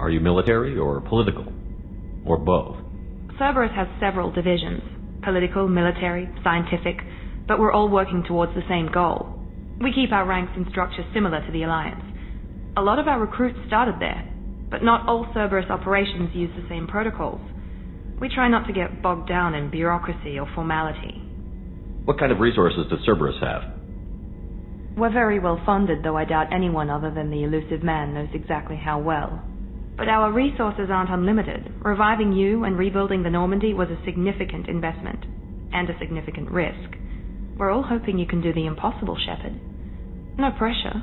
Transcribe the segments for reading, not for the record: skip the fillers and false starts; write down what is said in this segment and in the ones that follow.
Are you military or political? Or both? Cerberus has several divisions. Political, military, scientific, but we're all working towards the same goal. We keep our ranks and structure similar to the Alliance. A lot of our recruits started there, but not all Cerberus operations use the same protocols. We try not to get bogged down in bureaucracy or formality. What kind of resources does Cerberus have? We're very well funded, though I doubt anyone other than the elusive man knows exactly how well. But our resources aren't unlimited. Reviving you and rebuilding the Normandy was a significant investment, and a significant risk. We're all hoping you can do the impossible, Shepard. No pressure.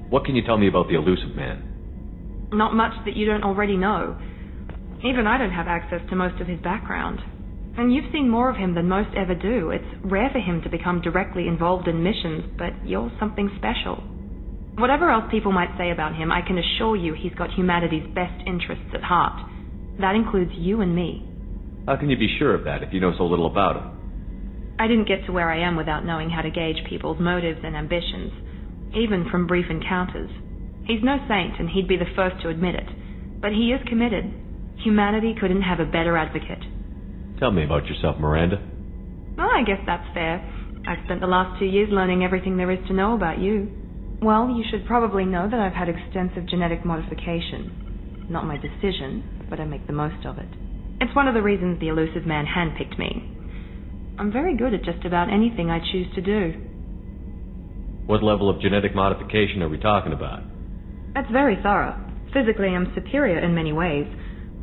What can you tell me about the elusive man? Not much that you don't already know. Even I don't have access to most of his background. And you've seen more of him than most ever do. It's rare for him to become directly involved in missions, but you're something special. Whatever else people might say about him, I can assure you he's got humanity's best interests at heart. That includes you and me. How can you be sure of that if you know so little about him? I didn't get to where I am without knowing how to gauge people's motives and ambitions, even from brief encounters. He's no saint, and he'd be the first to admit it. But he is committed. Humanity couldn't have a better advocate. Tell me about yourself, Miranda. Well, I guess that's fair. I've spent the last 2 years learning everything there is to know about you. Well, you should probably know that I've had extensive genetic modification. Not my decision, but I make the most of it. It's one of the reasons the elusive man handpicked me. I'm very good at just about anything I choose to do. What level of genetic modification are we talking about? That's very thorough. Physically, I'm superior in many ways.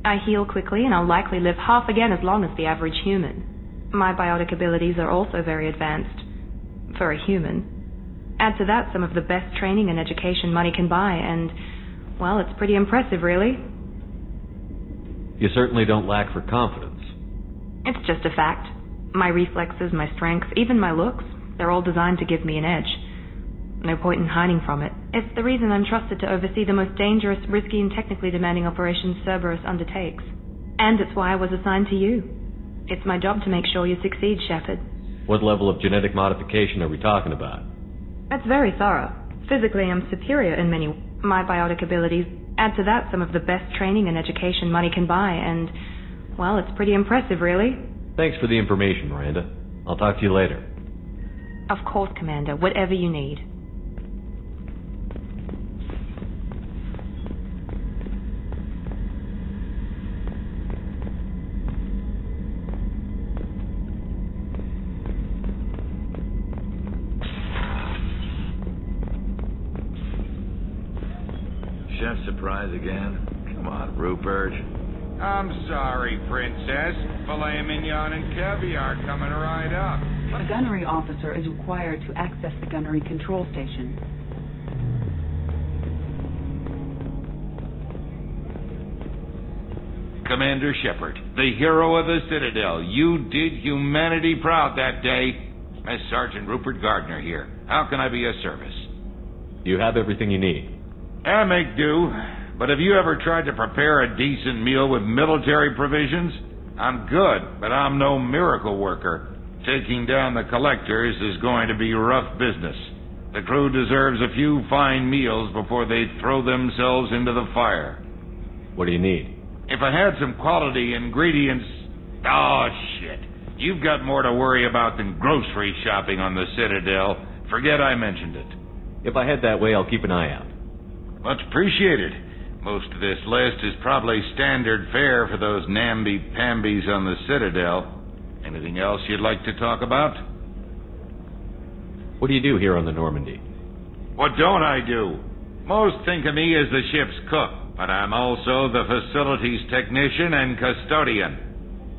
I heal quickly, and I'll likely live half again as long as the average human. My biotic abilities are also very advanced. For a human. Add to that some of the best training and education money can buy, and, well, it's pretty impressive, really. You certainly don't lack for confidence. It's just a fact. My reflexes, my strength, even my looks, they're all designed to give me an edge. No point in hiding from it. It's the reason I'm trusted to oversee the most dangerous, risky, and technically demanding operations Cerberus undertakes. And it's why I was assigned to you. It's my job to make sure you succeed, Shepard. What level of genetic modification are we talking about? That's very thorough. Physically, I'm superior in many ways. My biotic abilities, add to that some of the best training and education money can buy, and, well, it's pretty impressive, really. Thanks for the information, Miranda. I'll talk to you later. Of course, Commander. Whatever you need. Chef surprise again? Come on, Rupert. I'm sorry, Princess. Filet mignon and caviar coming right up. A gunnery officer is required to access the gunnery control station. Commander Shepard, the hero of the Citadel. You did humanity proud that day. As Sergeant Rupert Gardner here. How can I be of service? You have everything you need. I make do. But have you ever tried to prepare a decent meal with military provisions? I'm good, but I'm no miracle worker. Taking down the collectors is going to be rough business. The crew deserves a few fine meals before they throw themselves into the fire. What do you need? If I had some quality ingredients... Oh, shit. You've got more to worry about than grocery shopping on the Citadel. Forget I mentioned it. If I head that way, I'll keep an eye out. Much appreciated. Most of this list is probably standard fare for those namby-pambies on the Citadel. Anything else you'd like to talk about? What do you do here on the Normandy? What don't I do? Most think of me as the ship's cook, but I'm also the facilities technician and custodian.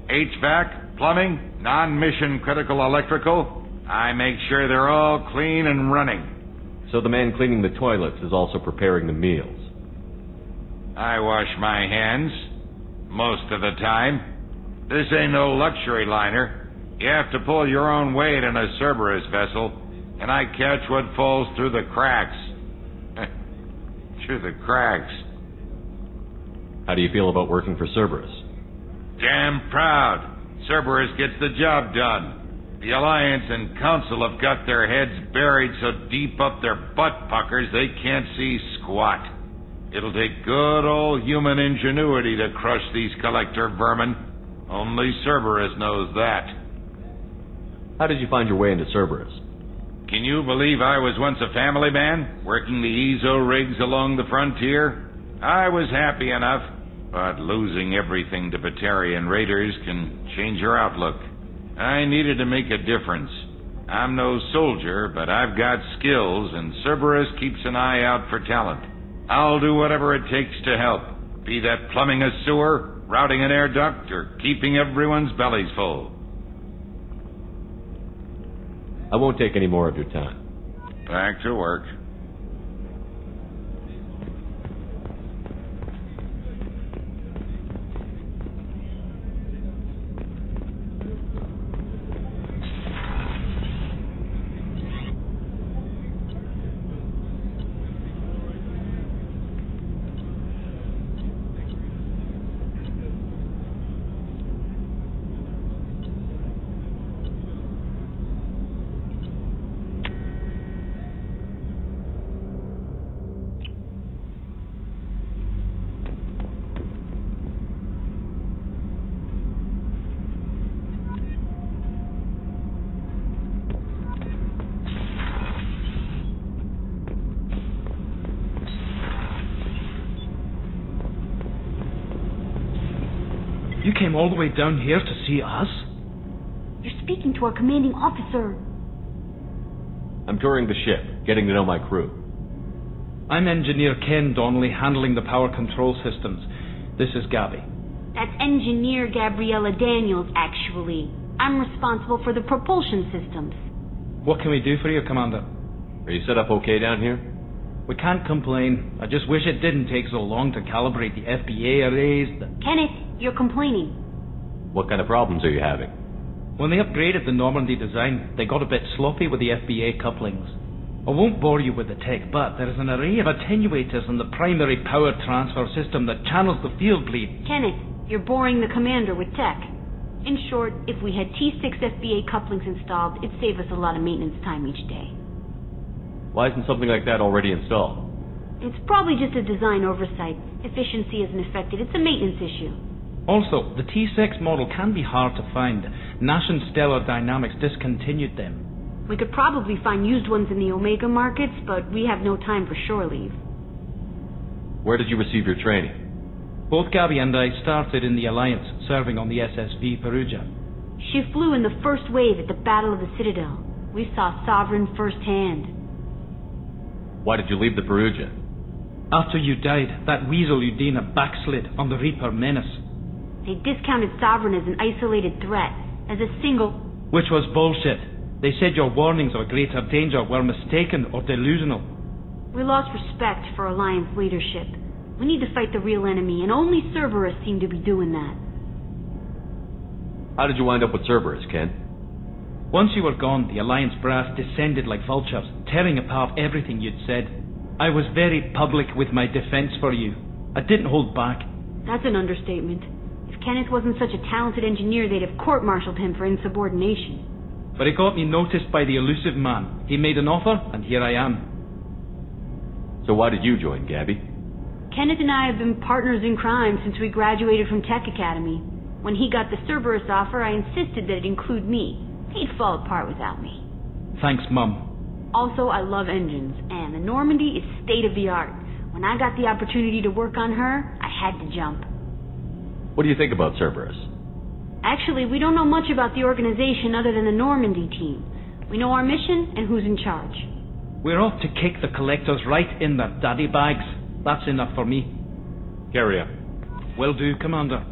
HVAC, plumbing, non-mission critical electrical. I make sure they're all clean and running. So the man cleaning the toilets is also preparing the meals. I wash my hands, most of the time. This ain't no luxury liner. You have to pull your own weight in a Cerberus vessel, and I catch what falls through the cracks. Through the cracks. How do you feel about working for Cerberus? Damn proud. Cerberus gets the job done. The Alliance and Council have got their heads buried so deep up their butt puckers they can't see squat. It'll take good old human ingenuity to crush these collector vermin. Only Cerberus knows that. How did you find your way into Cerberus? Can you believe I was once a family man, working the EZO rigs along the frontier? I was happy enough, but losing everything to Batarian raiders can change your outlook. I needed to make a difference. I'm no soldier, but I've got skills, and Cerberus keeps an eye out for talent. I'll do whatever it takes to help, be that plumbing a sewer, routing an air duct, or keeping everyone's bellies full. I won't take any more of your time. Back to work. You came all the way down here to see us? You're speaking to our commanding officer. I'm touring the ship, getting to know my crew. I'm Engineer Ken Donnelly, handling the power control systems. This is Gabby. That's Engineer Gabriella Daniels, actually. I'm responsible for the propulsion systems. What can we do for you, Commander? Are you set up okay down here? We can't complain. I just wish it didn't take so long to calibrate the FBA arrays. Kenneth, you're complaining. What kind of problems are you having? When they upgraded the Normandy design, they got a bit sloppy with the FBA couplings. I won't bore you with the tech, but there is an array of attenuators in the primary power transfer system that channels the field bleed. Kenneth, you're boring the commander with tech. In short, if we had T6 FBA couplings installed, it'd save us a lot of maintenance time each day. Why isn't something like that already installed? It's probably just a design oversight. Efficiency isn't affected. It's a maintenance issue. Also, the T6 model can be hard to find. Nash and Stellar Dynamics discontinued them. We could probably find used ones in the Omega markets, but we have no time for shore leave. Where did you receive your training? Both Gabby and I started in the Alliance, serving on the SSV Perugia. She flew in the first wave at the Battle of the Citadel. We saw Sovereign firsthand. Why did you leave the Perugia? After you died, that weasel Udina backslid on the Reaper Menace. They discounted Sovereign as an isolated threat, as a single... Which was bullshit. They said your warnings of a greater danger were mistaken or delusional. We lost respect for Alliance leadership. We need to fight the real enemy, and only Cerberus seemed to be doing that. How did you wind up with Cerberus, Ken? Once you were gone, the Alliance brass descended like vultures, tearing apart everything you'd said. I was very public with my defense for you. I didn't hold back. That's an understatement. If Kenneth wasn't such a talented engineer, they'd have court-martialed him for insubordination. But it got me noticed by the elusive man. He made an offer, and here I am. So why did you join, Gabby? Kenneth and I have been partners in crime since we graduated from Tech Academy. When he got the Cerberus offer, I insisted that it include me. He'd fall apart without me. Thanks, Mum. Also, I love engines, and the Normandy is state-of-the-art. When I got the opportunity to work on her, I had to jump. What do you think about Cerberus? Actually, we don't know much about the organization other than the Normandy team. We know our mission and who's in charge. We're off to kick the collectors right in their daddy bags. That's enough for me. Carry on. Will do, Commander.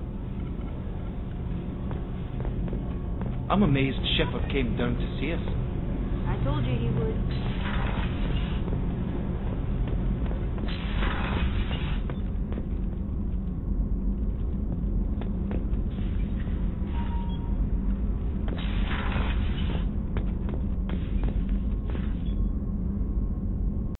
I'm amazed Shepard came down to see us. I told you he would.